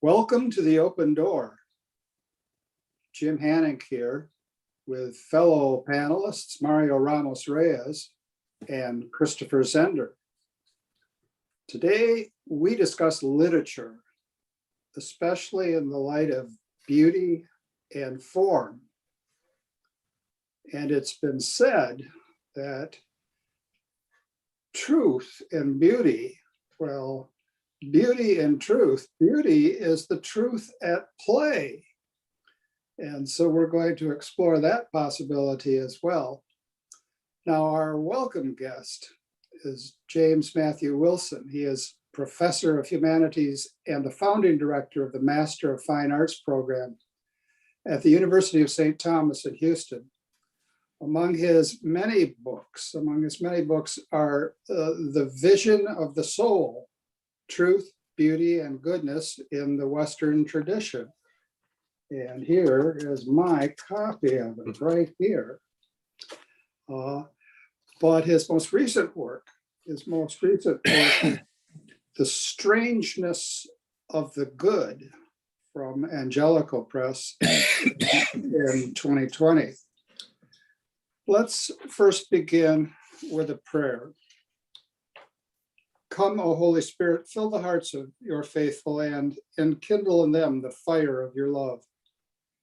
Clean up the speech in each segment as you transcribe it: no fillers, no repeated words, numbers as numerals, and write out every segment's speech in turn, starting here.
Welcome to the Open Door. Jim Hannick here with fellow panelists Mario Ramos Reyes and Christopher Zender. Today we discuss literature, especially in the light of beauty and form. And it's been said that truth and beauty, well, beauty and truth. Beauty is the truth at play. And so we're going to explore that possibility as well. Now, our welcome guest is James Matthew Wilson. He is Professor of Humanities and the founding director of the Master of Fine Arts program at the University of St. Thomas in Houston. Among his many books are The Vision of the Soul, Truth, Beauty, and Goodness in the Western Tradition. And here is my copy of it right here. But his most recent work, The Strangeness of the Good from Angelico Press in 2020. Let's first begin with a prayer. Come, O Holy Spirit, fill the hearts of your faithful and enkindle in them the fire of your love.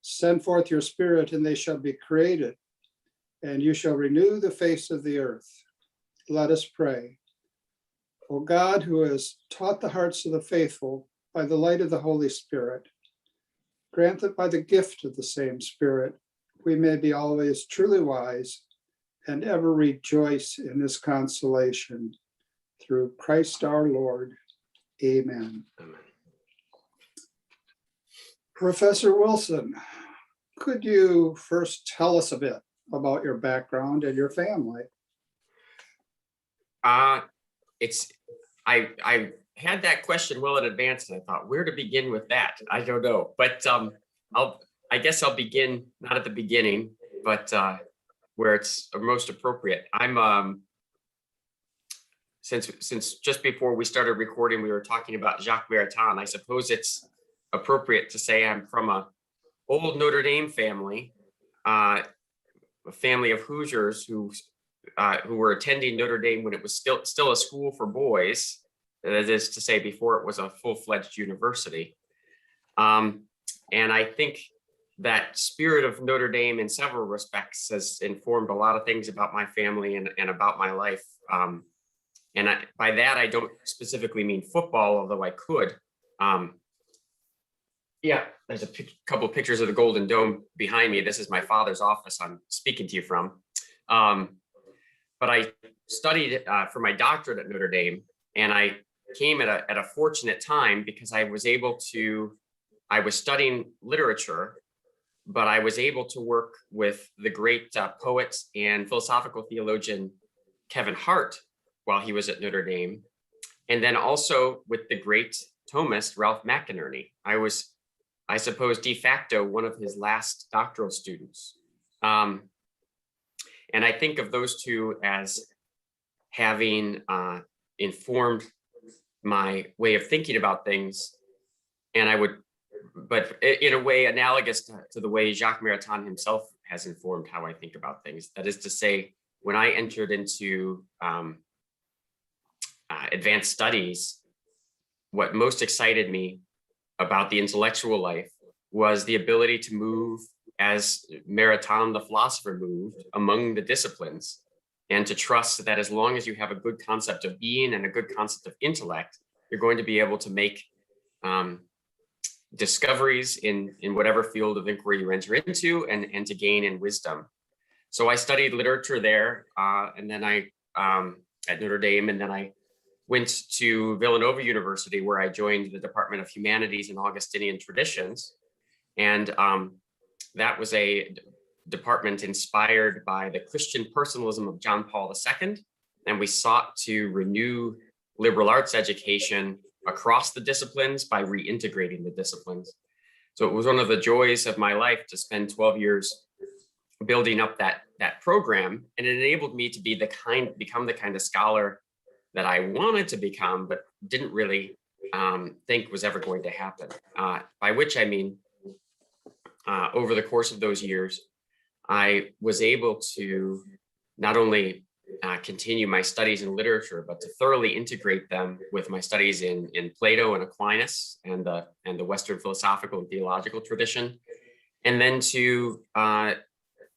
Send forth your Spirit and they shall be created, and you shall renew the face of the earth. Let us pray. O God, who has taught the hearts of the faithful by the light of the Holy Spirit, grant that by the gift of the same Spirit, we may be always truly wise and ever rejoice in his consolation. Through Christ our Lord. Amen. Amen. Professor Wilson, could you first tell us a bit about your background and your family? I had that question well in advance, and I thought, where to begin with that? I don't know, but I guess I'll begin not at the beginning, but where it's most appropriate. I'm since just before we started recording, we were talking about Jacques Maritain. I suppose it's appropriate to say I'm from a old Notre Dame family, a family of Hoosiers who were attending Notre Dame when it was still a school for boys. That is to say, before it was a full-fledged university. And I think that spirit of Notre Dame in several respects has informed a lot of things about my family and about my life. And by that, I don't specifically mean football, although I could. Yeah, there's a couple of pictures of the Golden Dome behind me. This is my father's office I'm speaking to you from. But I studied for my doctorate at Notre Dame, and I came at a fortunate time because I was studying literature, but I was able to work with the great poet and philosophical theologian Kevin Hart while he was at Notre Dame, and then also with the great Thomist Ralph McInerney. I was, I suppose, de facto one of his last doctoral students. And I think of those two as having informed my way of thinking about things. And but in a way analogous to the way Jacques Maritain himself has informed how I think about things. That is to say, when I entered into advanced studies, what most excited me about the intellectual life was the ability to move as Maritain, the philosopher, moved among the disciplines, and to trust that as long as you have a good concept of being and a good concept of intellect, you're going to be able to make discoveries in whatever field of inquiry you enter into and to gain in wisdom. So I studied literature there, and then I at Notre Dame, and then I went to Villanova University, where I joined the Department of Humanities and Augustinian Traditions. And that was a department inspired by the Christian personalism of John Paul II. And we sought to renew liberal arts education across the disciplines by reintegrating the disciplines. So it was one of the joys of my life to spend 12 years building up that program, and it enabled me to become the kind of scholar that I wanted to become, but didn't really think was ever going to happen. By which I mean, over the course of those years, I was able to not only continue my studies in literature, but to thoroughly integrate them with my studies in Plato and Aquinas and the Western philosophical and theological tradition, and then to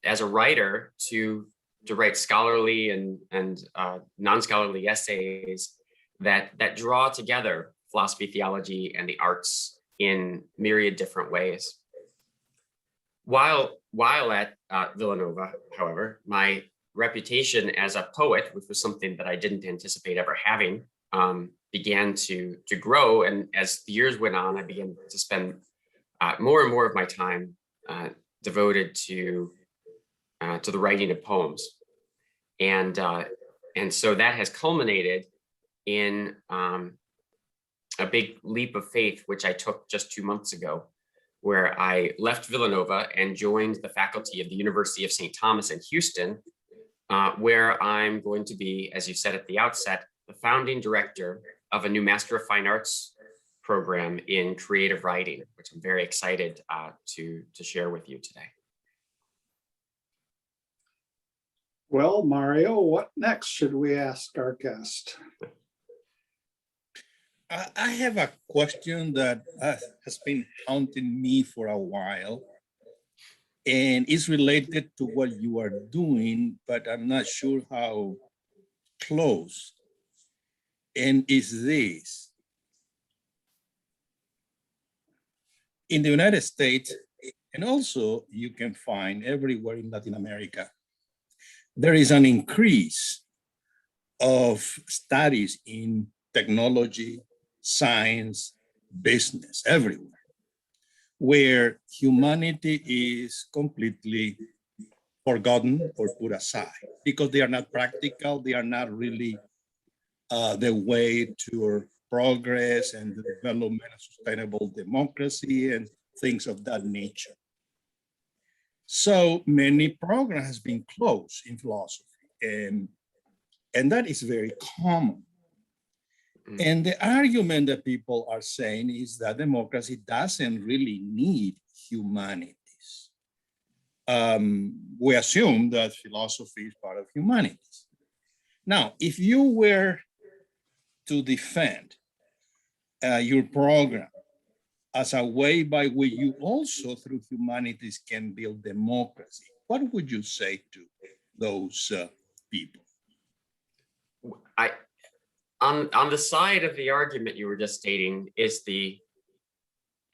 as a writer to write scholarly and non-scholarly essays that draw together philosophy, theology, and the arts in myriad different ways. While at Villanova, however, my reputation as a poet, which was something that I didn't anticipate ever having, began to grow. And as the years went on, I began to spend more and more of my time devoted to the writing of poems. And so that has culminated in a big leap of faith, which I took just 2 months ago, where I left Villanova and joined the faculty of the University of St. Thomas in Houston, where I'm going to be, as you said at the outset, the founding director of a new Master of Fine Arts program in creative writing, which I'm very excited to share with you today. Well, Mario, what next should we ask our guest? I have a question that has been haunting me for a while, and it's related to what you are doing, but I'm not sure how close. And is this: in the United States, and also you can find everywhere in Latin America, there is an increase of studies in technology, science, business, everywhere, where humanity is completely forgotten or put aside because they are not practical, they are not really the way to progress and the development of sustainable democracy and things of that nature. So many programs has been closed in philosophy, and that is very common. And the argument that people are saying is that democracy doesn't really need humanities. We assume that philosophy is part of humanities. Now, if you were to defend your program as a way by which you also, through humanities, can build democracy, what would you say to those people? On the side of the argument you were just stating is the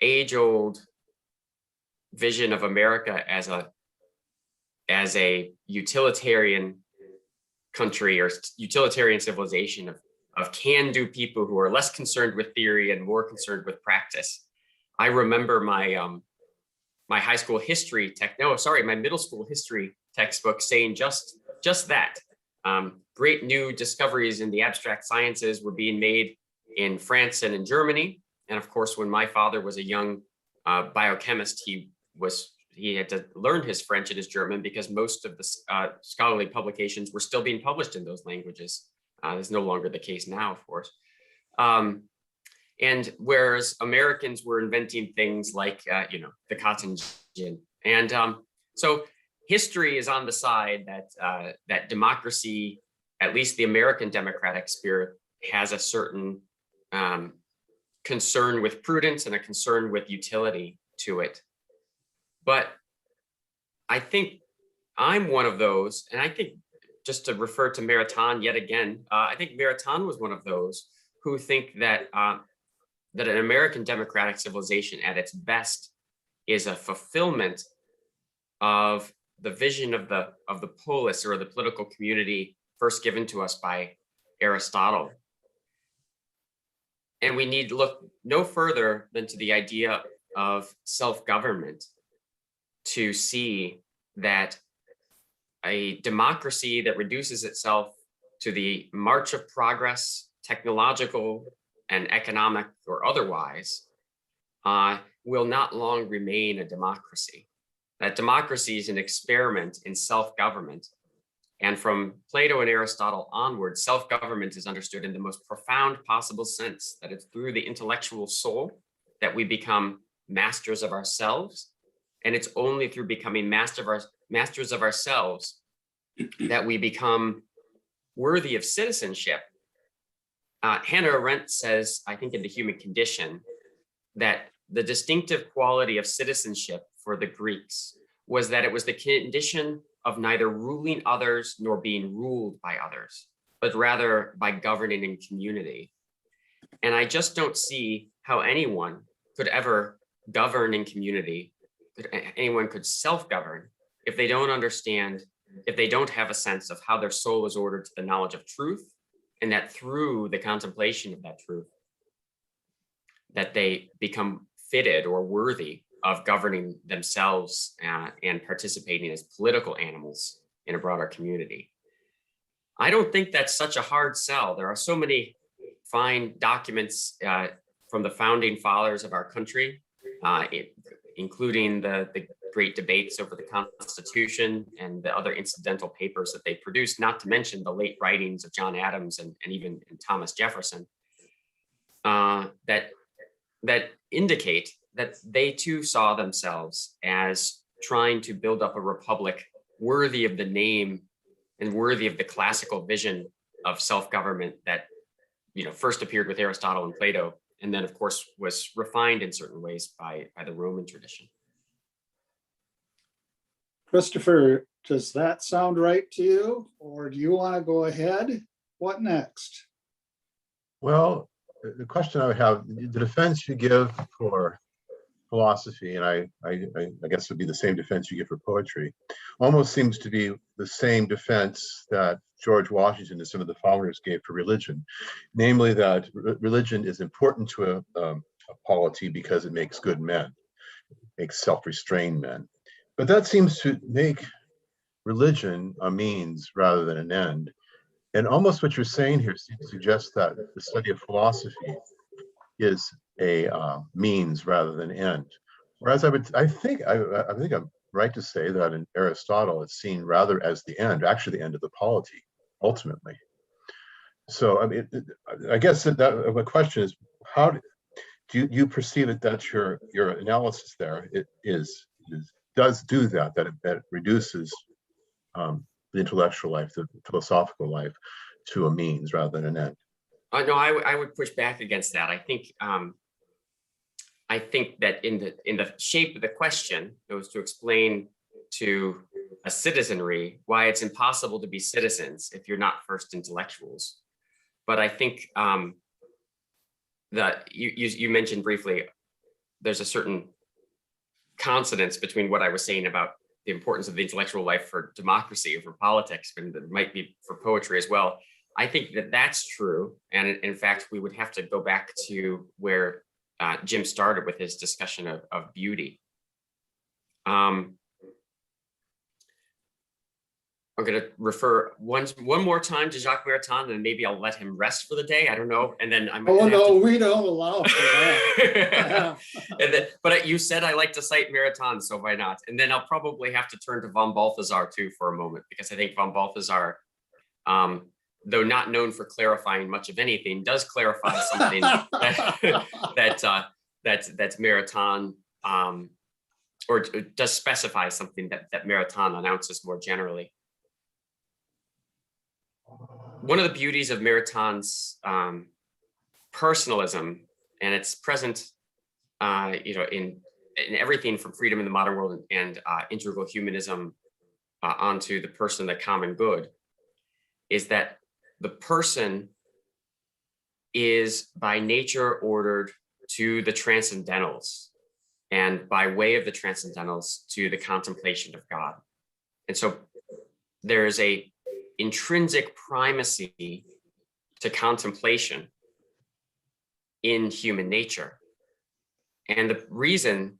age-old vision of America as a utilitarian country or utilitarian civilization of can-do people who are less concerned with theory and more concerned with practice. I remember my my high school history my middle school history textbook saying just that. Great new discoveries in the abstract sciences were being made in France and in Germany. And of course, when my father was a young biochemist, he had to learn his French and his German because most of the scholarly publications were still being published in those languages. That's no longer the case now, of course. And whereas Americans were inventing things like, the cotton gin. And so history is on the side that democracy, at least the American democratic spirit, has a certain concern with prudence and a concern with utility to it. But I think I'm one of those, and I think just to refer to Maritain yet again, I think Maritain was one of those who think that that an American democratic civilization at its best is a fulfillment of the vision of the polis, or the political community first given to us by Aristotle. And we need to look no further than to the idea of self-government to see that a democracy that reduces itself to the march of progress, technological and economic or otherwise, will not long remain a democracy. That democracy is an experiment in self-government, And from Plato and Aristotle onward, self-government is understood in the most profound possible sense, that it's through the intellectual soul that we become masters of ourselves. And it's only through becoming masters of ourselves that we become worthy of citizenship. Hannah Arendt says, I think in The Human Condition, that the distinctive quality of citizenship for the Greeks was that it was the condition of neither ruling others nor being ruled by others, but rather by governing in community. And I just don't see how anyone could ever govern in community, anyone could self-govern if they don't understand, if they don't have a sense of how their soul is ordered to the knowledge of truth, and that through the contemplation of that truth, that they become fitted or worthy of governing themselves and participating as political animals in a broader community. I don't think that's such a hard sell. There are so many fine documents from the founding fathers of our country, including the great debates over the Constitution and the other incidental papers that they produced, not to mention the late writings of John Adams and even Thomas Jefferson, that indicate that they too saw themselves as trying to build up a republic worthy of the name and worthy of the classical vision of self-government that, first appeared with Aristotle and Plato, and then of course was refined in certain ways by the Roman tradition. Christopher, does that sound right to you? Or do you want to go ahead? What next? Well, the question I would have, the defense you give for philosophy, and I guess it would be the same defense you give for poetry, almost seems to be the same defense that George Washington and some of the founders gave for religion, namely that religion is important to a polity because it makes good men, makes self-restrained men. But that seems to make religion a means rather than an end. And almost what you're saying here suggests that the study of philosophy is a means rather than end. Whereas I think I'm right to say that in Aristotle, it's seen rather as the end, actually the end of the polity, ultimately. So I mean, I guess that my question is, how do you perceive it that your analysis there does do that it reduces the intellectual life, the philosophical life, to a means rather than an end? No, I would push back against that. I think that in the shape of the question, it was to explain to a citizenry why it's impossible to be citizens if you're not first intellectuals. But I think that you mentioned briefly, there's a certain consonance between what I was saying about the importance of the intellectual life for democracy or for politics, and that might be for poetry as well. I think that that's true. And in fact, we would have to go back to where Jim started with his discussion of beauty. I'm going to refer one more time to Jacques Maritain, and maybe I'll let him rest for the day. I don't know. And then I might. Oh no, we don't allow for that. But you said I like to cite Maritain, so why not? And then I'll probably have to turn to von Balthasar too for a moment, because I think von Balthasar, though not known for clarifying much of anything, does clarify something that's Maritain, or does specify something that Maritain announces more generally. One of the beauties of Maritain's personalism, and it's present, in everything from Freedom in the Modern World and Integral Humanism onto the person, the common good, is that the person is by nature ordered to the transcendentals, and by way of the transcendentals to the contemplation of God. And so there is a intrinsic primacy to contemplation in human nature. And the reason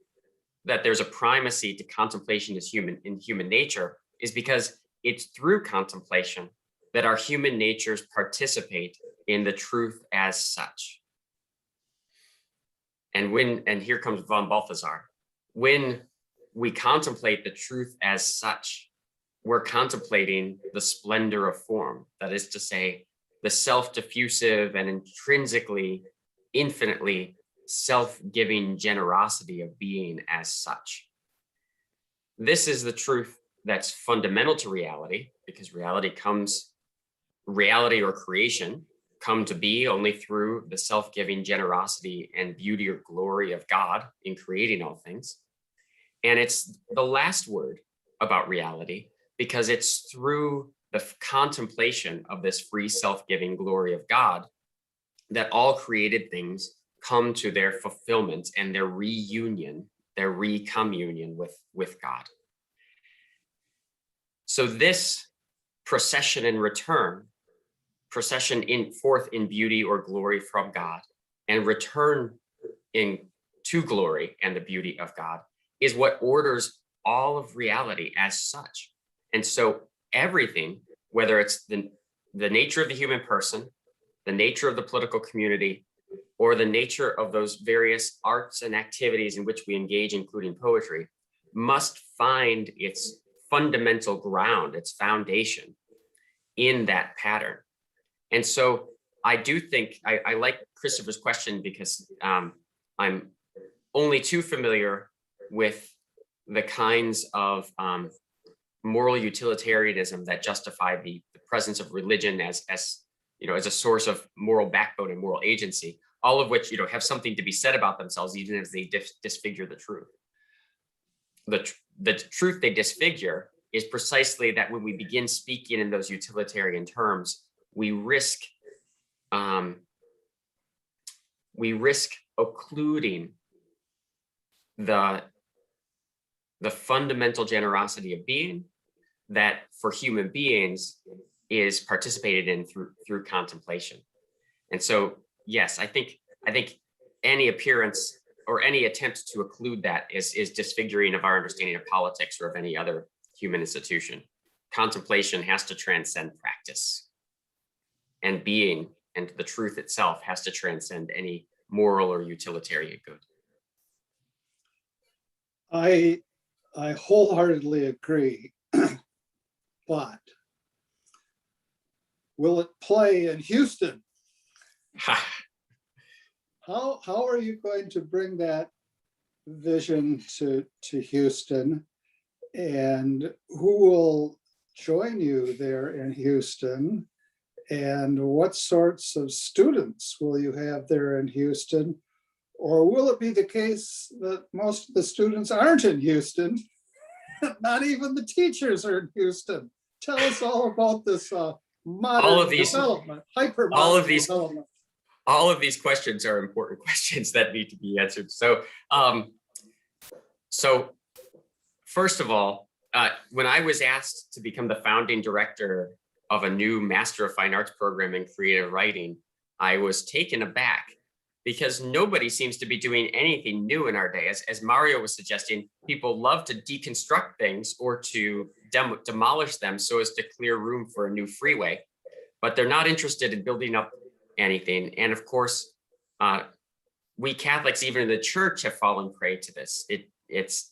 that there's a primacy to contemplation in human nature is because it's through contemplation that our human natures participate in the truth as such. And here comes von Balthasar. When we contemplate the truth as such, we're contemplating the splendor of form. That is to say, the self-diffusive and intrinsically, infinitely self-giving generosity of being as such. This is the truth that's fundamental to reality, because reality or creation come to be only through the self-giving generosity and beauty or glory of God in creating all things. And it's the last word about reality, because it's through the contemplation of this free self-giving glory of God that all created things come to their fulfillment and their reunion, their recommunion with God. So this procession and return, procession in forth in beauty or glory from God, and return to glory and the beauty of God, is what orders all of reality as such. And so everything, whether it's the nature of the human person, the nature of the political community, or the nature of those various arts and activities in which we engage, including poetry, must find its fundamental ground, its foundation in that pattern. And so I do think, I like Christopher's question, because I'm only too familiar with the kinds of moral utilitarianism that justify the presence of religion as a source of moral backbone and moral agency, all of which have something to be said about themselves, even as they disfigure the truth. The truth they disfigure is precisely that when we begin speaking in those utilitarian terms, we risk occluding the fundamental generosity of being that for human beings is participated in through contemplation. And so, yes, I think any appearance or any attempt to occlude that is disfiguring of our understanding of politics or of any other human institution. Contemplation has to transcend practice, and being and the truth itself has to transcend any moral or utilitarian good. I wholeheartedly agree, but will it play in Houston? How are you going to bring that vision to Houston, and who will join you there in Houston, and what sorts of students will you have there in Houston? Or will it be the case that most of the students aren't in Houston? Not even the teachers are in Houston. Tell us all about this modern development, hyper-modern development. All of these questions are important questions that need to be answered. So first of all, when I was asked to become the founding director of a new Master of Fine Arts program in creative writing, I was taken aback, because nobody seems to be doing anything new in our day. As Mario was suggesting, people love to deconstruct things or to demolish them so as to clear room for a new freeway, but they're not interested in building up anything. And of course, we Catholics, even in the church, have fallen prey to this. It's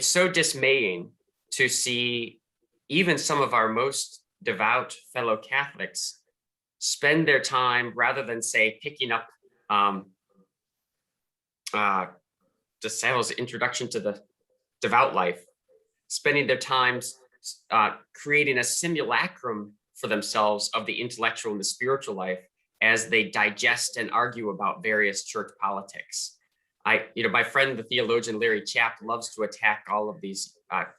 so dismaying to see even some of our most devout fellow Catholics spend their time, rather than say picking up de Sales' Introduction to the Devout Life, spending their times creating a simulacrum for themselves of the intellectual and the spiritual life as they digest and argue about various church politics. My friend, the theologian Larry Chapp, loves to attack all of these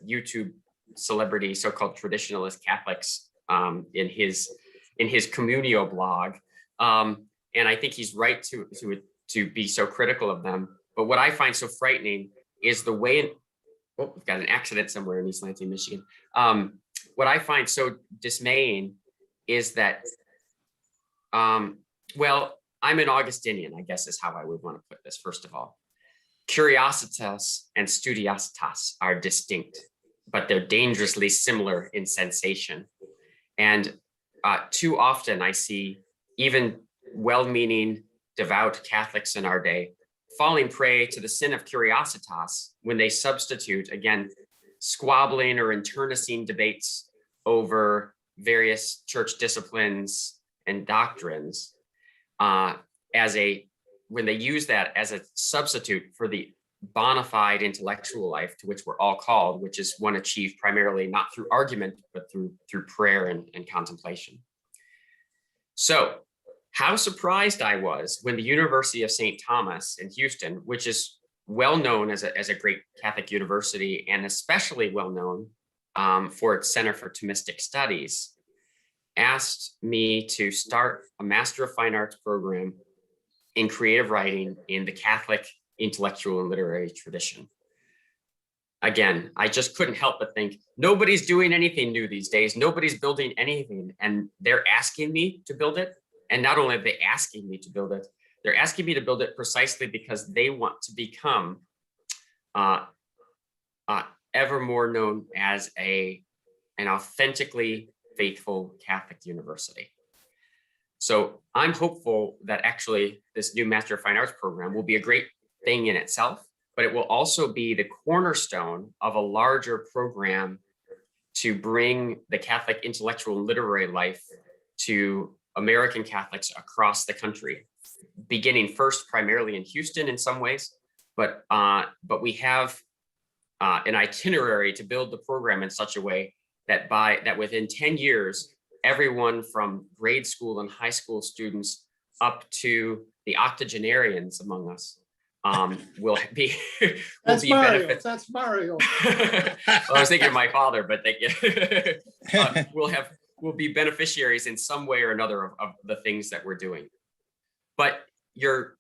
YouTube celebrity so-called traditionalist Catholics in his Communio blog, and I think he's right to be so critical of them. But what I find so frightening is the way. We've got an accident somewhere in East Lansing, Michigan. What I find so dismaying is that, well, I'm an Augustinian, I guess is how I would want to put this. First of all, curiositas and studiositas are distinct, but they're dangerously similar in sensation. And too often I see even well-meaning devout Catholics in our day falling prey to the sin of curiositas when they substitute, again, squabbling or internecine debates over various church disciplines and doctrines when they use that as a substitute for the bona fide intellectual life to which we're all called, which is one achieved primarily not through argument, but through prayer and contemplation. So how surprised I was when the University of St. Thomas in Houston, which is well known as a great Catholic university, and especially well known for its Center for Thomistic Studies, asked me to start a Master of Fine Arts program in creative writing in the Catholic intellectual and literary tradition. Again, I just couldn't help but think, nobody's doing anything new these days. Nobody's building anything. And they're asking me to build it. And not only are they asking me to build it, they're asking me to build it precisely because they want to become ever more known as an authentically faithful Catholic university. So I'm hopeful that actually this new Master of Fine Arts program will be a great thing in itself, but it will also be the cornerstone of a larger program to bring the Catholic intellectual and literary life to American Catholics across the country, beginning first primarily in Houston in some ways, but we have an itinerary to build the program in such a way that within 10 years, everyone from grade school and high school students up to the octogenarians among us will be That's be Mario. benefits. That's Mario. Well, I was thinking of my father, but we'll be beneficiaries in some way or another of the things that we're doing. But you're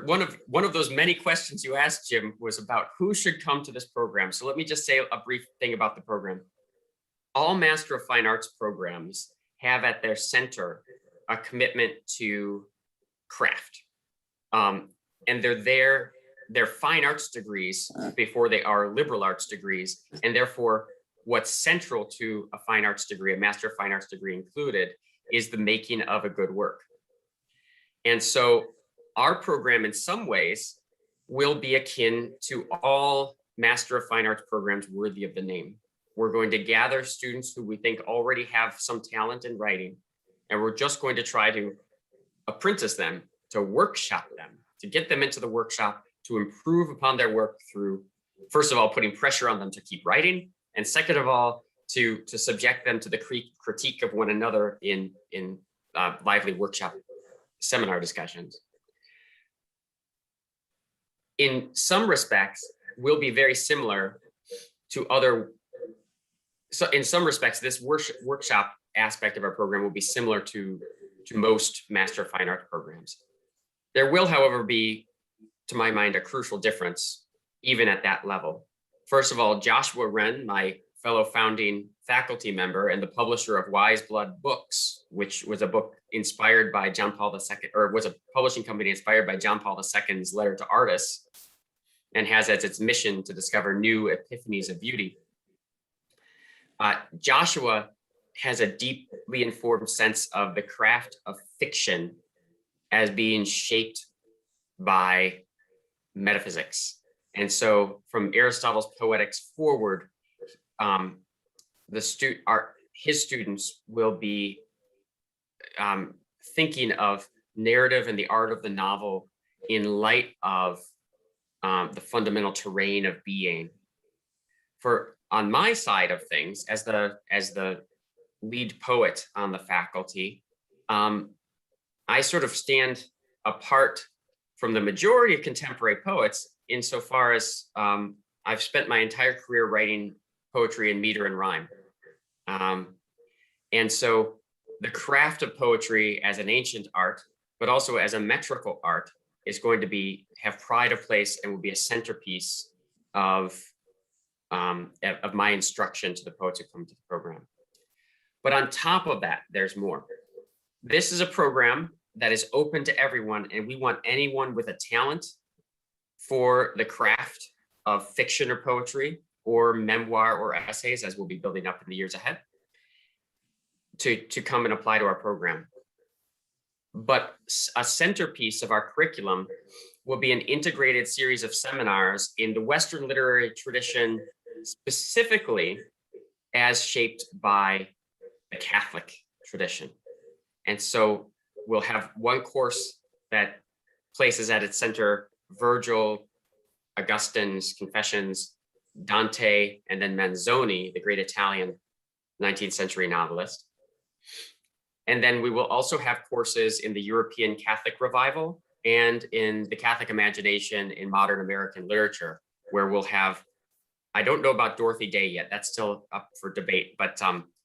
one of those many questions you asked, Jim, was about who should come to this program. So let me just say a brief thing about the program. All Master of Fine Arts programs have at their center a commitment to craft. And they're fine arts degrees before they are liberal arts degrees. And therefore, what's central to a fine arts degree, a Master of Fine Arts degree included, is the making of a good work. And so our program in some ways will be akin to all Master of Fine Arts programs worthy of the name. We're going to gather students who we think already have some talent in writing, and we're just going to try to apprentice them, to workshop them, to get them into the workshop, to improve upon their work through, first of all, putting pressure on them to keep writing, and second of all, to subject them to the critique of one another in lively workshop seminar discussions. In some respects, we'll be very similar to other. So in some respects, this workshop aspect of our program will be similar to most Master of Fine Arts programs. There will, however, be, to my mind, a crucial difference, even at that level. First of all, Joshua Wren, my fellow founding faculty member and the publisher of Wise Blood Books, which was a book inspired by John Paul II, or was a publishing company inspired by John Paul II's letter to artists, and has as its mission to discover new epiphanies of beauty. Joshua has a deeply informed sense of the craft of fiction as being shaped by metaphysics. And so from Aristotle's Poetics forward, his students will be thinking of narrative and the art of the novel in light of the fundamental terrain of being. On my side of things, as the lead poet on the faculty, I sort of stand apart from the majority of contemporary poets insofar as I've spent my entire career writing poetry in meter and rhyme. And so the craft of poetry as an ancient art, but also as a metrical art, is going to have pride of place and will be a centerpiece of my instruction to the poets who come to the program. But on top of that, there's more. This is a program that is open to everyone, and we want anyone with a talent for the craft of fiction or poetry or memoir or essays, as we'll be building up in the years ahead, to come and apply to our program. But a centerpiece of our curriculum will be an integrated series of seminars in the Western literary tradition specifically as shaped by the Catholic tradition. And so we'll have one course that places at its center Virgil, Augustine's Confessions, Dante, and then Manzoni, the great Italian 19th century novelist. And then we will also have courses in the European Catholic Revival and in the Catholic imagination in modern American literature, where we'll have, I don't know about Dorothy Day yet, that's still up for debate, but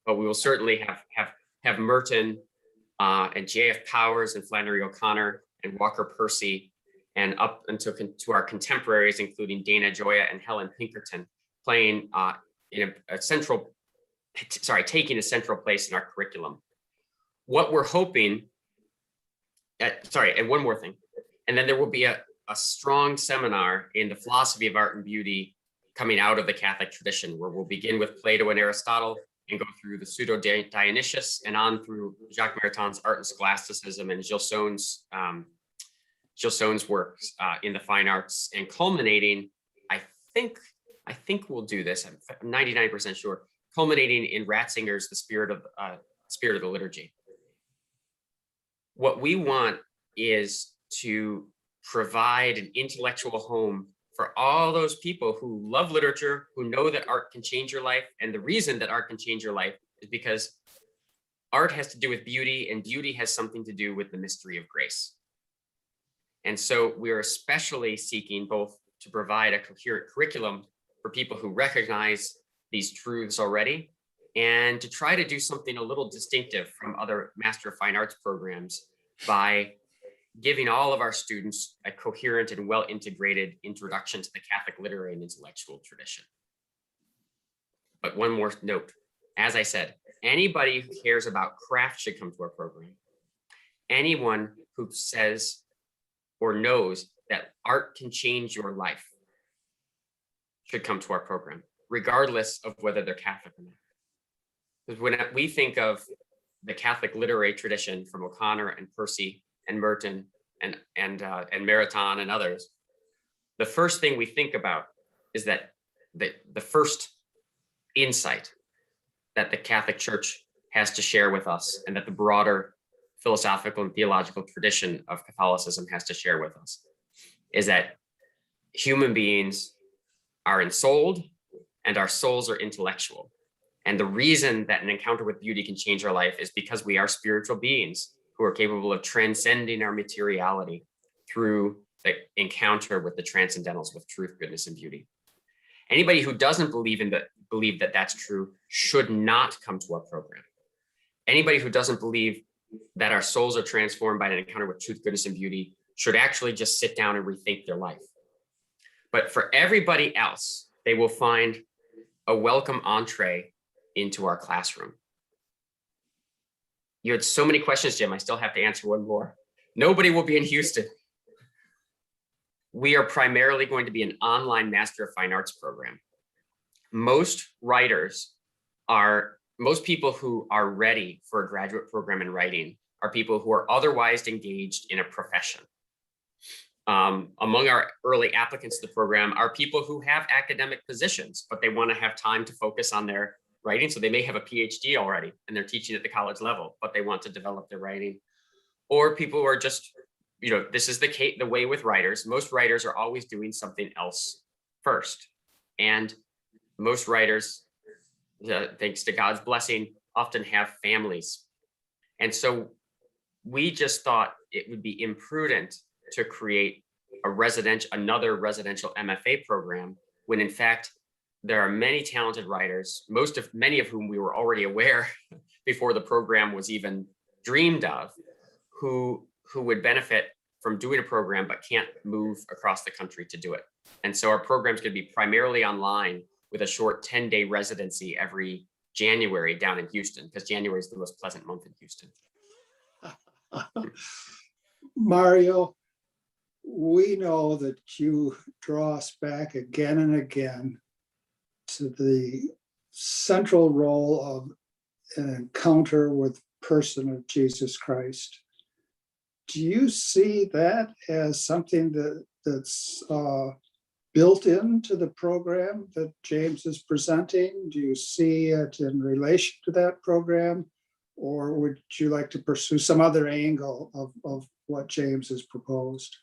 we will certainly have Merton and J.F. Powers and Flannery O'Connor and Walker Percy, and up until to our contemporaries, including Dana Gioia and Helen Pinkerton, playing in taking a central place in our curriculum. What we're hoping, and one more thing, and then there will be a strong seminar in the philosophy of art and beauty coming out of the Catholic tradition, where we'll begin with Plato and Aristotle and go through the Pseudo-Dionysius and on through Jacques Maritain's Art and Scholasticism and Gilson's works in the fine arts, and culminating, I think we'll do this, I'm 99% sure, culminating in Ratzinger's The Spirit of the Liturgy. What we want is to provide an intellectual home for all those people who love literature, who know that art can change your life. And the reason that art can change your life is because art has to do with beauty, and beauty has something to do with the mystery of grace. And so we are especially seeking both to provide a coherent curriculum for people who recognize these truths already, and to try to do something a little distinctive from other Master of Fine Arts programs by giving all of our students a coherent and well-integrated introduction to the Catholic literary and intellectual tradition. But one more note, as I said, anybody who cares about craft should come to our program. Anyone who says or knows that art can change your life should come to our program, regardless of whether they're Catholic or not. Because when we think of the Catholic literary tradition from O'Connor and Percy and Merton and Maritain and others, the first thing we think about is that the first insight that the Catholic Church has to share with us, and that the broader philosophical and theological tradition of Catholicism has to share with us, is that human beings are ensouled and our souls are intellectual. And the reason that an encounter with beauty can change our life is because we are spiritual beings who are capable of transcending our materiality through the encounter with the transcendentals, with truth, goodness, and beauty. Anybody who doesn't believe that that's true should not come to our program. Anybody who doesn't believe that our souls are transformed by an encounter with truth, goodness, and beauty should actually just sit down and rethink their life. But for everybody else, they will find a welcome entree into our classroom. You had so many questions, Jim. I still have to answer one more. Nobody will be in Houston. We are primarily going to be an online Master of Fine Arts program. Most people who are ready for a graduate program in writing are people who are otherwise engaged in a profession. Among our early applicants to the program are people who have academic positions, but they want to have time to focus on their writing. So they may have a PhD already and they're teaching at the college level, but they want to develop their writing. Or people who are just, this is the way with writers. Most writers are always doing something else first. And most writers, thanks to God's blessing, often have families. And so we just thought it would be imprudent to create another residential MFA program, when in fact, there are many talented writers, many of whom we were already aware before the program was even dreamed of, who would benefit from doing a program but can't move across the country to do it. And so our program is going to be primarily online, with a short 10-day residency every January down in Houston, because January is the most pleasant month in Houston. Mario, we know that you draw us back again and again to the central role of an encounter with the person of Jesus Christ. Do you see that as something that's built into the program that James is presenting? Do you see it in relation to that program? Or would you like to pursue some other angle of what James has proposed?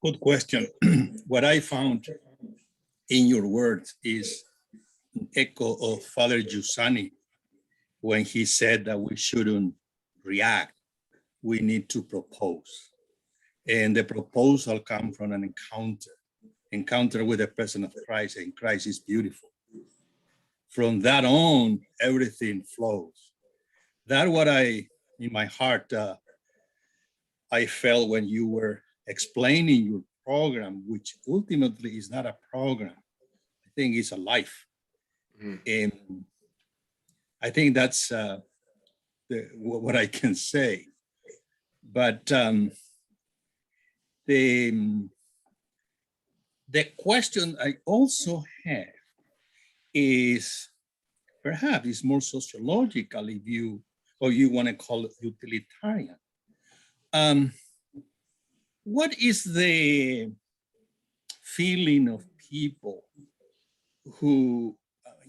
Good question. What I found in your words is an echo of Father Giussani when he said that we shouldn't react, we need to propose. And the proposal comes from an encounter with the person of Christ, and Christ is beautiful. From that on, everything flows. That's what in my heart, I felt when you were explaining your program, which ultimately is not a program. I think it's a life. And I think that's what I can say. But the question I also have is perhaps it's more sociological if you, or you want to call it utilitarian. What is the feeling of people who,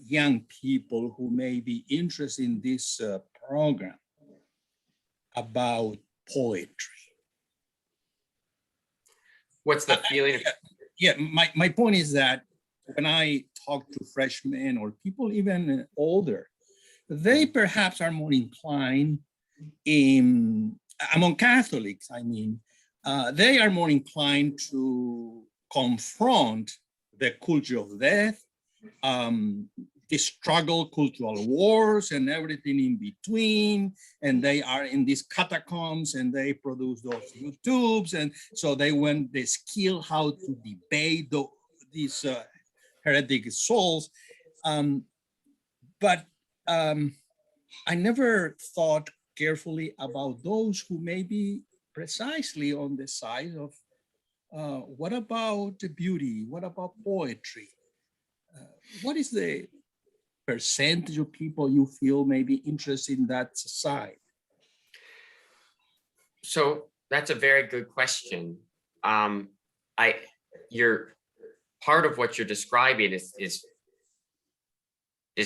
young people who may be interested in this program about poetry? What's the feeling? Yeah, my point is that when I talk to freshmen or people even older, they perhaps are more inclined among Catholics, I mean, they are more inclined to confront the culture of death, the struggle, cultural wars, and everything in between. And they are in these catacombs and they produce those YouTubes. And so they went the skill how to debate these heretic souls. But I never thought carefully about those who may be precisely on the side of what about the beauty? What about poetry? What is the percentage of people you feel may be interested in that side? So that's a very good question. You're part of what you're describing is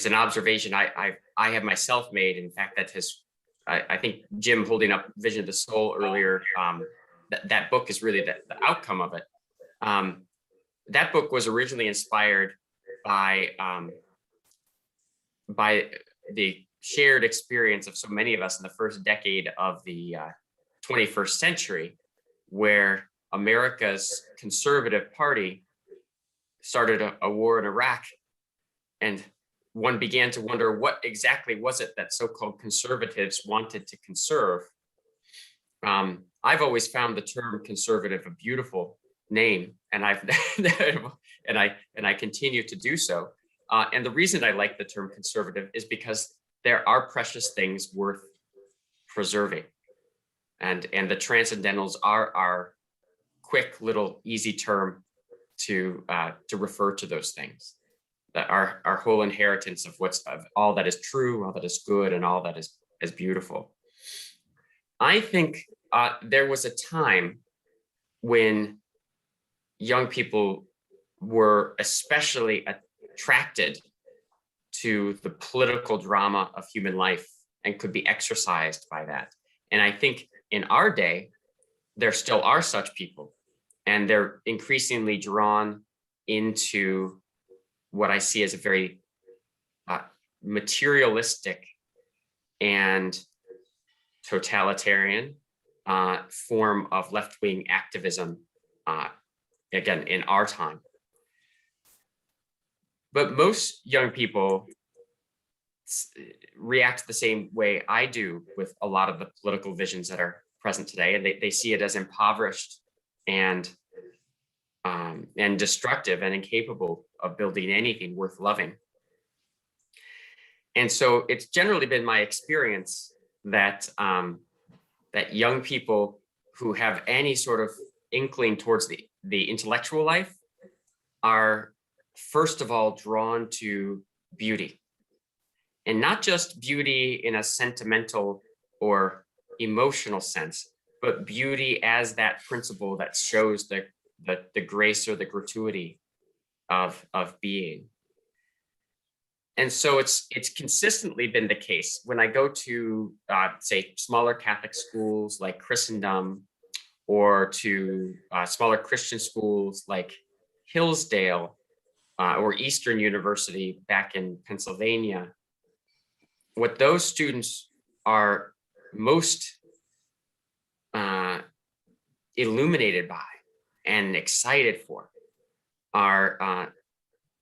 an observation I have myself made. In fact, I think Jim holding up Vision of the Soul earlier, that book is really the outcome of it. That book was originally inspired by the shared experience of so many of us in the first decade of the 21st century, where America's conservative party started a war in Iraq, and one began to wonder what exactly was it that so-called conservatives wanted to conserve. I've always found the term conservative a beautiful name, and I continue to do so. And the reason I like the term conservative is because there are precious things worth preserving, and the transcendentals are our quick little easy term to refer to those things. That our whole inheritance of all that is true, all that is good, and all that is beautiful. I think there was a time when young people were especially attracted to the political drama of human life and could be exercised by that. And I think in our day, there still are such people, and they're increasingly drawn into what I see as a very materialistic and totalitarian form of left-wing activism, again, in our time. But most young people react the same way I do with a lot of the political visions that are present today, and they see it as impoverished and destructive and incapable of building anything worth loving. And so it's generally been my experience that that young people who have any sort of inkling towards the intellectual life are first of all drawn to beauty, and not just beauty in a sentimental or emotional sense, but beauty as that principle that shows the the grace or the gratuity of being. And so it's consistently been the case when I go to say smaller Catholic schools like Christendom, or to smaller Christian schools like Hillsdale or Eastern University back in Pennsylvania. What those students are most illuminated by and excited for are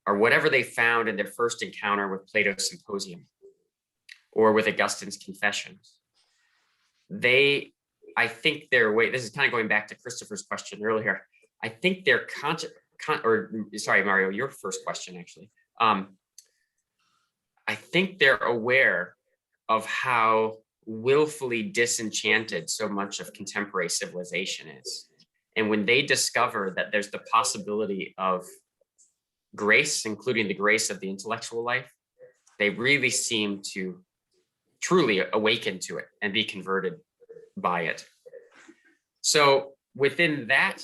whatever they found in their first encounter with Plato's Symposium or with Augustine's Confessions. I think their way, this is kind of going back to Christopher's question earlier. I think they're sorry, Mario, your first question actually. I think they're aware of how willfully disenchanted so much of contemporary civilization is. And when they discover that there's the possibility of grace, including the grace of the intellectual life, they really seem to truly awaken to it and be converted by it. So within that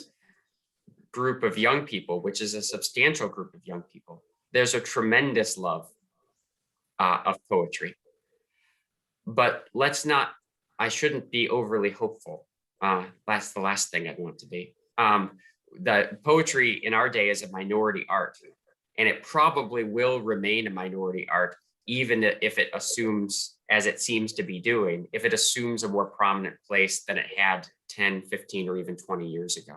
group of young people, which is a substantial group of young people, there's a tremendous love of poetry. But I shouldn't be overly hopeful. That's the last thing I'd want to be. The poetry in our day is a minority art, and it probably will remain a minority art, even if it assumes, as it seems to be doing, if it assumes a more prominent place than it had 10, 15, or even 20 years ago.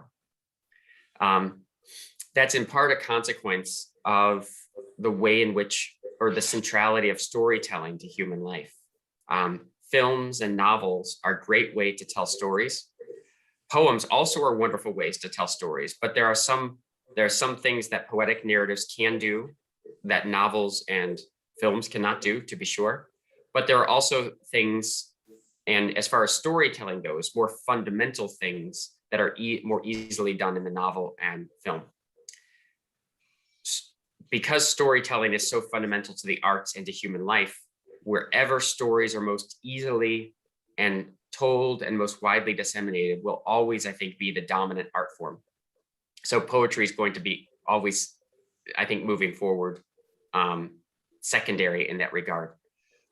That's in part a consequence of the way in which, or the centrality of storytelling to human life. Films and novels are a great way to tell stories. Poems also are wonderful ways to tell stories, but there are some things that poetic narratives can do that novels and films cannot do, to be sure. But there are also things, and as far as storytelling goes, more fundamental things that are more easily done in the novel and film. Because storytelling is so fundamental to the arts and to human life, wherever stories are most easily and told and most widely disseminated will always, I think, be the dominant art form. So poetry is going to be always, I think, moving forward, secondary in that regard.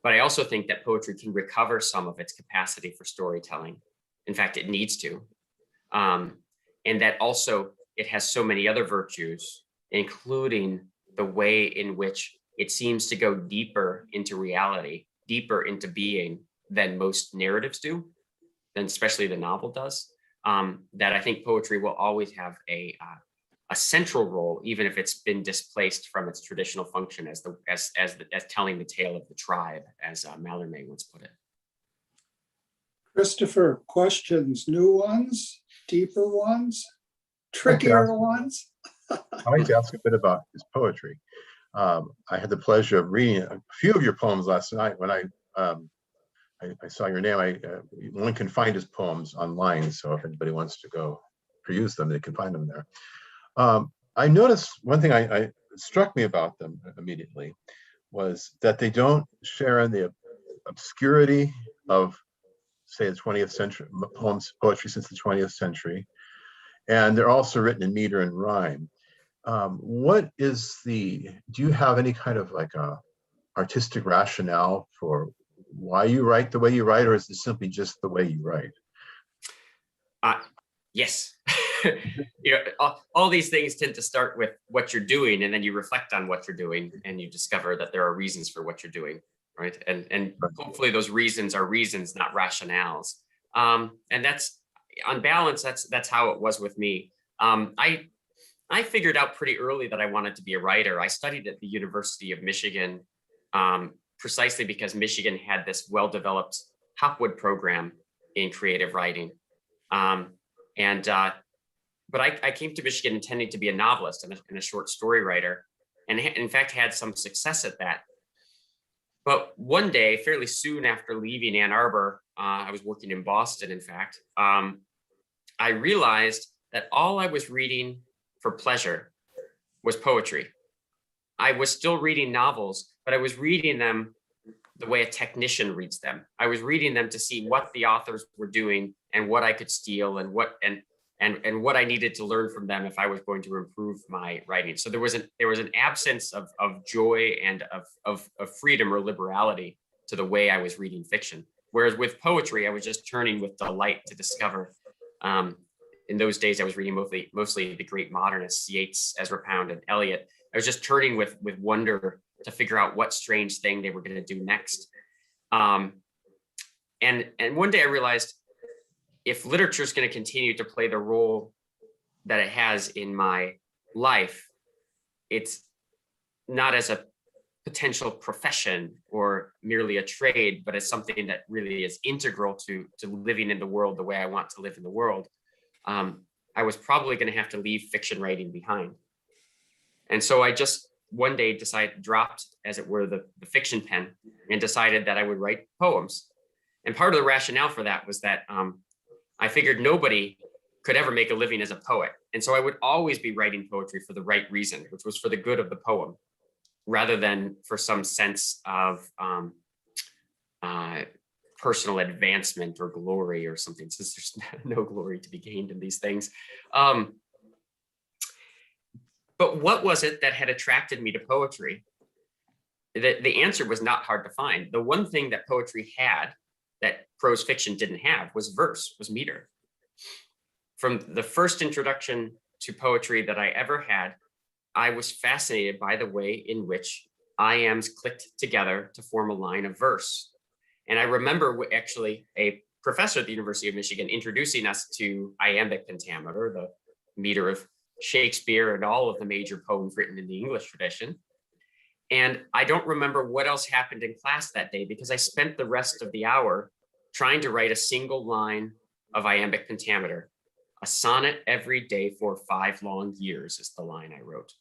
But I also think that poetry can recover some of its capacity for storytelling. In fact, it needs to. And that also it has so many other virtues, including the way in which it seems to go deeper into reality, deeper into being than most narratives do, than especially the novel does. That I think poetry will always have a central role, even if it's been displaced from its traditional function as telling the tale of the tribe, as Mallarmé once put it. Christopher, questions, new ones, deeper ones, trickier ones? I'd like to ask a bit about his poetry. I had the pleasure of reading a few of your poems last night when I saw your name. One can find his poems online, so if anybody wants to go peruse them, they can find them there. I noticed one thing I struck me about them immediately was that they don't share in the obscurity of, say, the 20th century poetry since the 20th century, and they're also written in meter and rhyme. Do you have any kind of like a artistic rationale for why you write the way you write, or is it simply just the way you write? Yes. All these things tend to start with what you're doing, and then you reflect on what you're doing, and you discover that there are reasons for what you're doing, right? And hopefully those reasons are reasons, not rationales. And that's, on balance, that's how it was with me. I figured out pretty early that I wanted to be a writer. I studied at the University of Michigan precisely because Michigan had this well-developed Hopwood program in creative writing. But I came to Michigan intending to be a novelist and a short story writer, and in fact had some success at that. But one day, fairly soon after leaving Ann Arbor, I was working in Boston, in fact, I realized that all I was reading for pleasure was poetry. I was still reading novels, but I was reading them the way a technician reads them. I was reading them to see what the authors were doing and what I could steal and and what I needed to learn from them if I was going to improve my writing. So there was an absence of joy and of freedom or liberality to the way I was reading fiction. Whereas with poetry, I was just turning with delight to discover. In those days, I was reading mostly the great modernists, Yeats, Ezra Pound, and Eliot. I was just turning with wonder to figure out what strange thing they were going to do next. And one day I realized, if literature is going to continue to play the role that it has in my life, it's not as a potential profession or merely a trade, but as something that really is integral to living in the world the way I want to live in the world. I was probably going to have to leave fiction writing behind. And so I just one day dropped, as it were, the fiction pen and decided that I would write poems. And part of the rationale for that was that I figured nobody could ever make a living as a poet. And so I would always be writing poetry for the right reason, which was for the good of the poem, rather than for some sense of personal advancement or glory or something, since there's no glory to be gained in these things. But what was it that had attracted me to poetry? The answer was not hard to find. The one thing that poetry had that prose fiction didn't have was verse, was meter. From the first introduction to poetry that I ever had, I was fascinated by the way in which iambs clicked together to form a line of verse. And I remember actually a professor at the University of Michigan introducing us to iambic pentameter, the meter of Shakespeare and all of the major poems written in the English tradition. And I don't remember what else happened in class that day, because I spent the rest of the hour trying to write a single line of iambic pentameter. A sonnet every day for 5 long years is the line I wrote.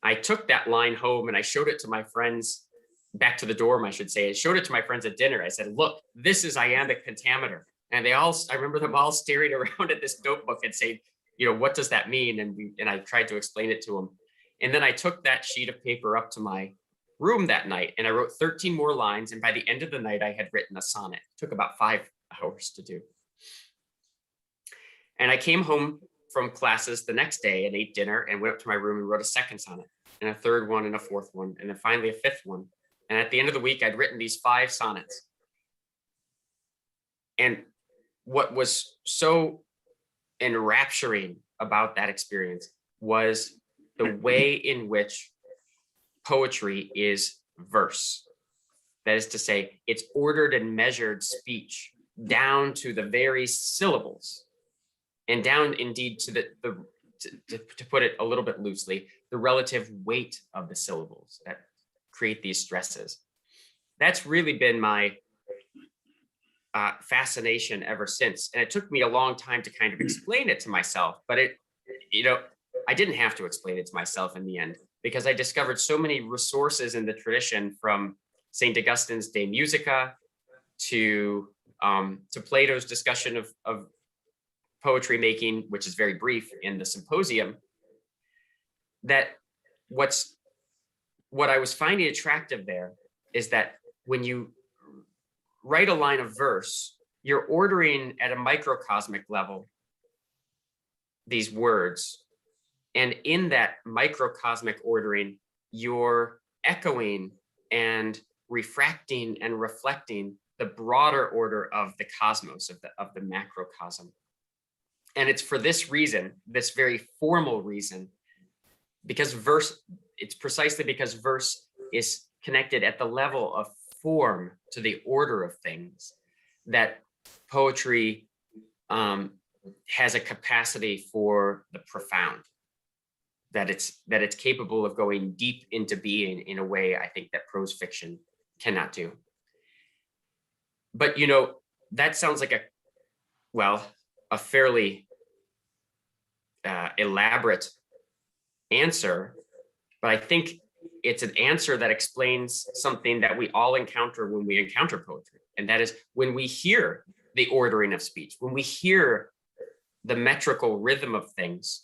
I took that line home and I showed it to my friends, back to the dorm, I should say. I showed it to my friends at dinner. I said, look, this is iambic pentameter. And I remember them all staring around at this notebook and saying, what does that mean? And I tried to explain it to them. And then I took that sheet of paper up to my room that night and I wrote 13 more lines. And by the end of the night, I had written a sonnet. It took about 5 hours to do. And I came home from classes the next day and ate dinner and went up to my room and wrote a second sonnet and a third one and a fourth one, and then finally a fifth one. And at the end of the week, I'd written these 5 sonnets. And what was so enrapturing about that experience was the way in which poetry is verse. That is to say, it's ordered and measured speech down to the very syllables, and down indeed to to put it a little bit loosely, the relative weight of the syllables that create these stresses. That's really been my fascination ever since. And it took me a long time to kind of explain it to myself, but I didn't have to explain it to myself in the end, because I discovered so many resources in the tradition, from St. Augustine's De Musica to Plato's discussion of poetry making, which is very brief in the Symposium, that what I was finding attractive there is that when you write a line of verse, you're ordering at a microcosmic level these words. And in that microcosmic ordering, you're echoing and refracting and reflecting the broader order of the cosmos, of the macrocosm. And it's for this reason, this very formal reason, because it's precisely because verse is connected at the level of form to the order of things, that poetry has a capacity for the profound, that it's capable of going deep into being in a way I think that prose fiction cannot do. But that sounds like a fairly elaborate answer, but I think it's an answer that explains something that we all encounter when we encounter poetry. And that is when we hear the ordering of speech, when we hear the metrical rhythm of things,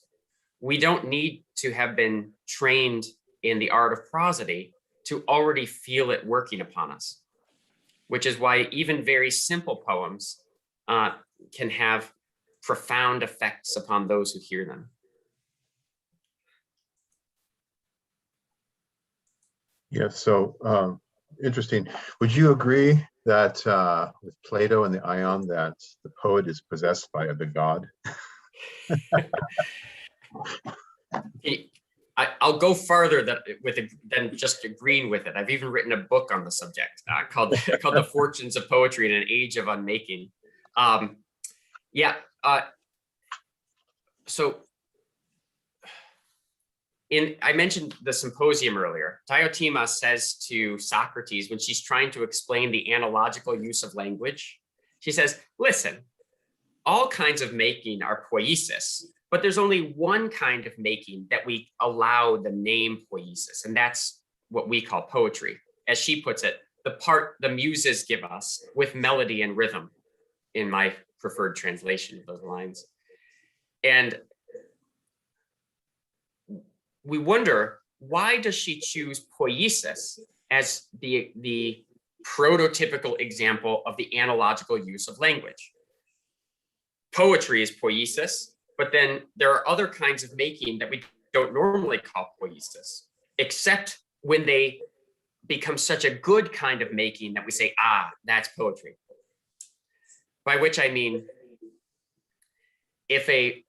we don't need to have been trained in the art of prosody to already feel it working upon us, which is why even very simple poems can have profound effects upon those who hear them. Yeah, so interesting. Would you agree that with Plato and the Ion that the poet is possessed by the god? I'll go farther than just agreeing with it. I've even written a book on the subject called The Fortunes of Poetry in an Age of Unmaking. So I mentioned the symposium earlier. Diotima says to Socrates, when she's trying to explain the analogical use of language, she says, listen, all kinds of making are poiesis, but there's only one kind of making that we allow the name poiesis, and that's what we call poetry. As she puts it, the part the muses give us with melody and rhythm, in my preferred translation of those lines. And we wonder, why does she choose poiesis as the prototypical example of the analogical use of language? Poetry is poiesis, but then there are other kinds of making that we don't normally call poiesis, except when they become such a good kind of making that we say, ah, that's poetry. By which I mean, if a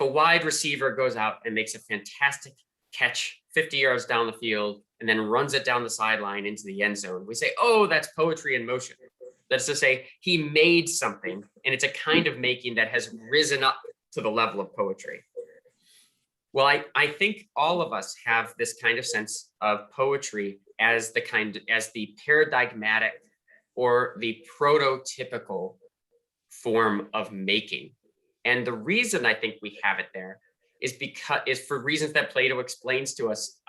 wide receiver goes out and makes a fantastic catch 50 yards down the field and then runs it down the sideline into the end zone, we say, oh, that's poetry in motion. That's to say, he made something, and it's a kind of making that has risen up to the level of poetry. Well, I think all of us have this kind of sense of poetry as the paradigmatic or the prototypical form of making. And the reason I think we have it there is for reasons that Plato explains to us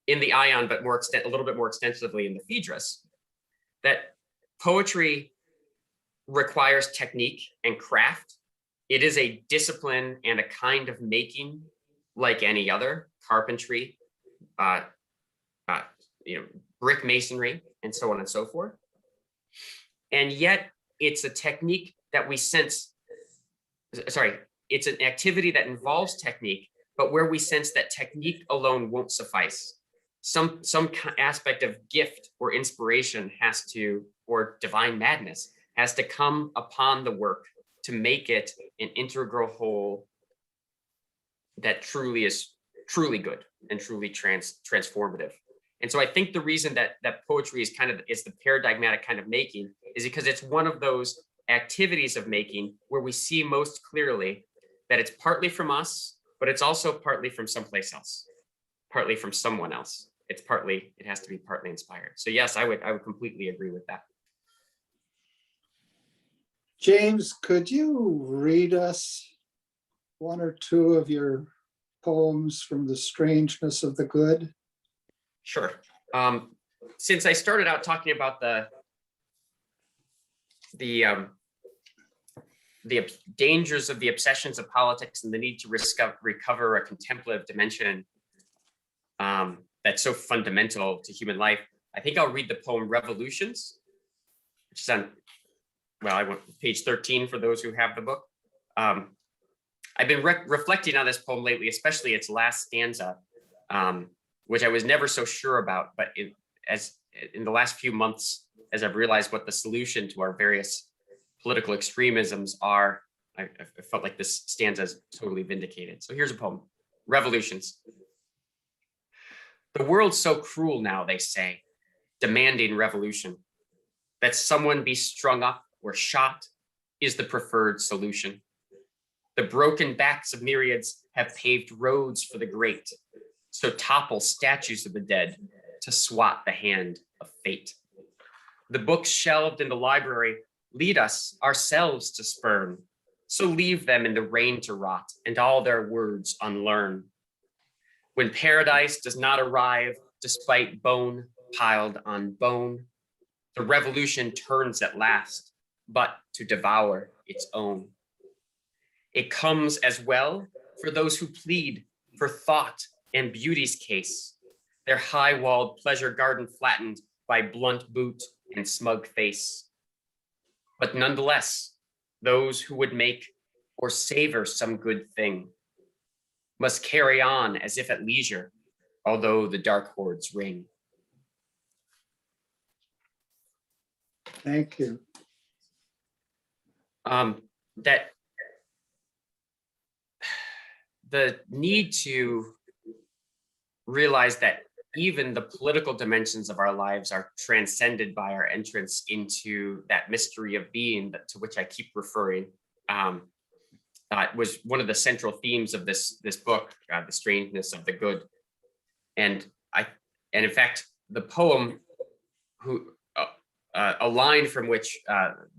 in the Ion, but a little bit more extensively in the Phaedrus, that poetry requires technique and craft. It is a discipline and a kind of making like any other: carpentry, brick masonry, and so on and so forth. And yet it's a technique that we sense, it's an activity that involves technique, but where we sense that technique alone won't suffice. Some aspect of gift or inspiration or divine madness has to come upon the work to make it an integral whole that truly is good and truly transformative. And so I think the reason that poetry is the paradigmatic kind of making is because it's one of those activities of making where we see most clearly that it's partly from us, but it's also partly from someplace else, partly from someone else. It has to be partly inspired. So yes, I would completely agree with that. James, could you read us one or two of your poems from the Strangeness of the Good? Sure. Since I started out talking about the dangers of the obsessions of politics and the need to recover a contemplative dimension that's so fundamental to human life, I think I'll read the poem Revolutions, which is on, I want page 13 for those who have the book. I've been reflecting on this poem lately, especially its last stanza, which I was never so sure about, but in the last few months, as I've realized what the solution to our various political extremisms are, I felt like this stanza is totally vindicated. So here's a poem, Revolutions. The world's so cruel now, they say, demanding revolution, that someone be strung up or shot is the preferred solution. The broken backs of myriads have paved roads for the great, so topple statues of the dead to swat the hand of fate. The books shelved in the library lead us ourselves to spurn, so leave them in the rain to rot and all their words unlearn. When paradise does not arrive despite bone piled on bone, the revolution turns at last, but to devour its own. It comes as well for those who plead for thought and beauty's case, their high-walled pleasure garden flattened by blunt boot and smug face. But nonetheless, those who would make or savor some good thing, must carry on as if at leisure, although the dark hordes ring. Thank you. That the need to realize that even the political dimensions of our lives are transcended by our entrance into that mystery of being to which I keep referring, was one of the central themes of this book, The Strangeness of the Good. And in fact, the poem, a line from which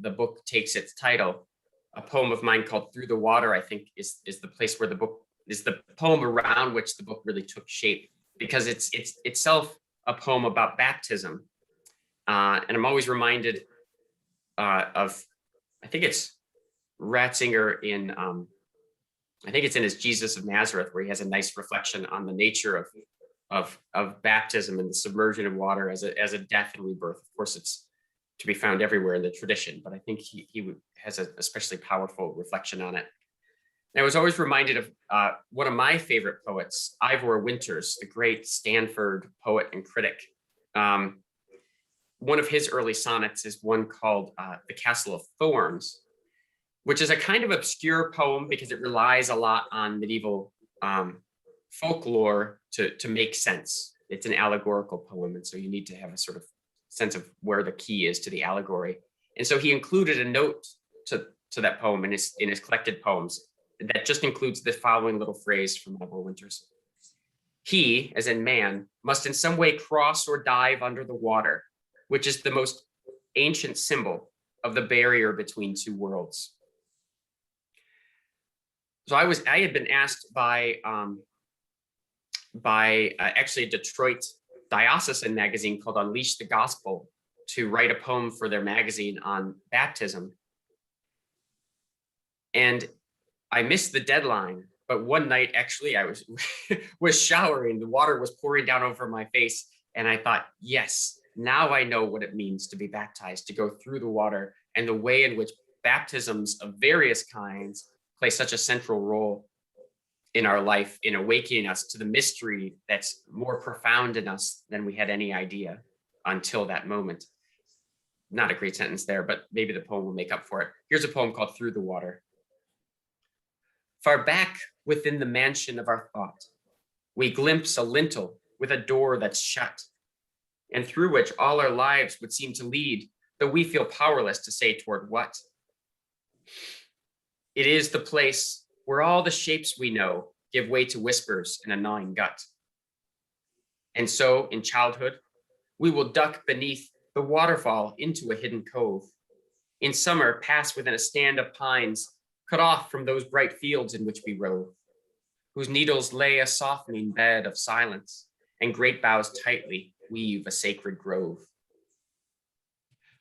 the book takes its title, a poem of mine called Through the Water, I think is the place where the book is the poem around which the book really took shape, because it's itself a poem about baptism. And I'm always reminded of, I think it's Ratzinger in, I think it's in his Jesus of Nazareth, where he has a nice reflection on the nature of baptism and the submersion of water as a death and rebirth. Of course, it's to be found everywhere in the tradition, but I think he has an especially powerful reflection on it. And I was always reminded of one of my favorite poets, Ivor Winters, the great Stanford poet and critic. One of his early sonnets is one called The Castle of Thorns, which is a kind of obscure poem because it relies a lot on medieval folklore to make sense. It's an allegorical poem, and so you need to have a sort of sense of where the key is to the allegory. And so he included a note to that poem in his collected poems that just includes the following little phrase from Ivor Winters. He, as in man, must in some way cross or dive under the water, which is the most ancient symbol of the barrier between two worlds. So I had been asked by actually a Detroit diocesan magazine called Unleash the Gospel to write a poem for their magazine on baptism. And I missed the deadline, but one night actually I was showering, the water was pouring down over my face, and I thought, yes, now I know what it means to be baptized, to go through the water, and the way in which baptisms of various kinds play such a central role in our life, in awakening us to the mystery that's more profound in us than we had any idea until that moment. Not a great sentence there, but maybe the poem will make up for it. Here's a poem called Through the Water. Far back within the mansion of our thought, we glimpse a lintel with a door that's shut, and through which all our lives would seem to lead, though we feel powerless to say toward what. It is the place where all the shapes we know give way to whispers and a gnawing gut. And so, in childhood, we will duck beneath the waterfall into a hidden cove. In summer, pass within a stand of pines, cut off from those bright fields in which we rove, whose needles lay a softening bed of silence, and great boughs tightly weave a sacred grove.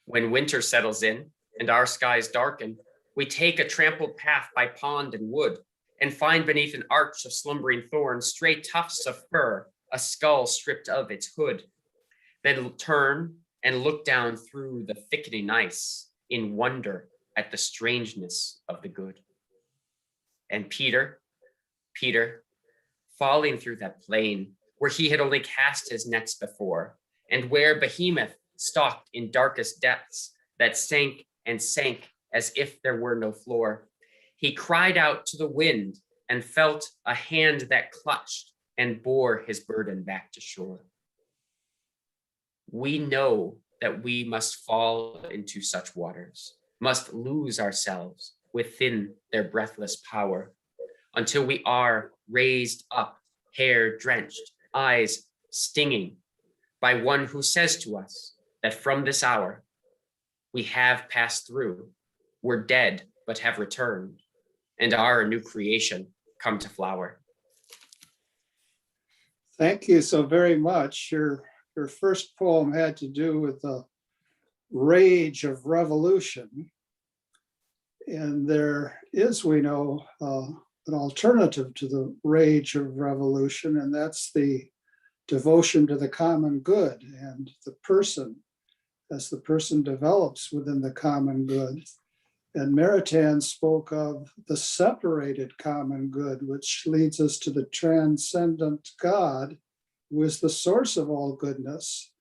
When winter settles in and our skies darken, we take a trampled path by pond and wood, and find beneath an arch of slumbering thorns stray tufts of fur, a skull stripped of its hood. Then turn and look down through the thickening ice in wonder at the strangeness of the good. And Peter, falling through that plain where he had only cast his nets before, and where behemoth stalked in darkest depths that sank and sank as if there were no floor, he cried out to the wind and felt a hand that clutched and bore his burden back to shore. We know that we must fall into such waters, must lose ourselves within their breathless power, until we are raised up, hair drenched, eyes stinging, by one who says to us that from this hour we have passed through, we're dead but have returned, and are a new creation come to flower. Thank you so very much. Your first poem had to do with the rage of revolution. And there is, we know, an alternative to the rage of revolution, and that's the devotion to the common good and the person, as the person develops within the common good, And Maritain spoke of the separated common good, which leads us to the transcendent God, who is the source of all goodness.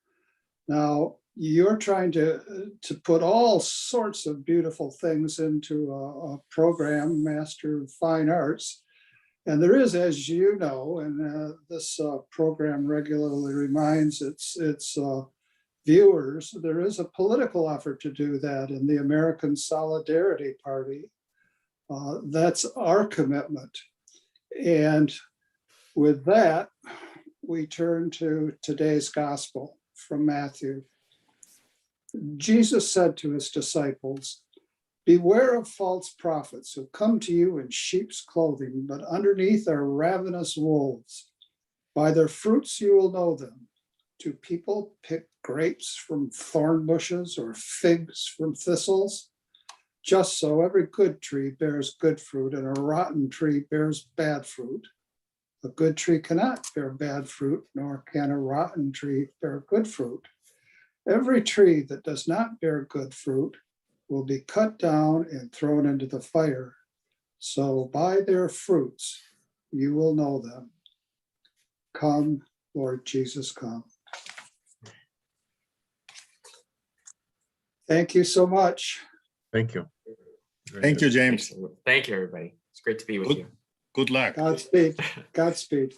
Now, you're trying to put all sorts of beautiful things into a program, Master of Fine Arts. And there is, as you know, and this program regularly reminds its viewers, there is a political effort to do that in the American Solidarity Party. That's our commitment. And with that, we turn to today's gospel from Matthew. Jesus said to his disciples, "Beware of false prophets who come to you in sheep's clothing, but underneath are ravenous wolves. By their fruits you will know them. Do people pick grapes from thorn bushes or figs from thistles? Just so every good tree bears good fruit, and a rotten tree bears bad fruit. A good tree cannot bear bad fruit, nor can a rotten tree bear good fruit. Every tree that does not bear good fruit will be cut down and thrown into the fire. So by their fruits you will know them. Come, Lord Jesus, come." Thank you so much. Thank you. Very Thank good. you, James. Thank you, everybody. It's great to be with you. Good luck. Godspeed. Godspeed.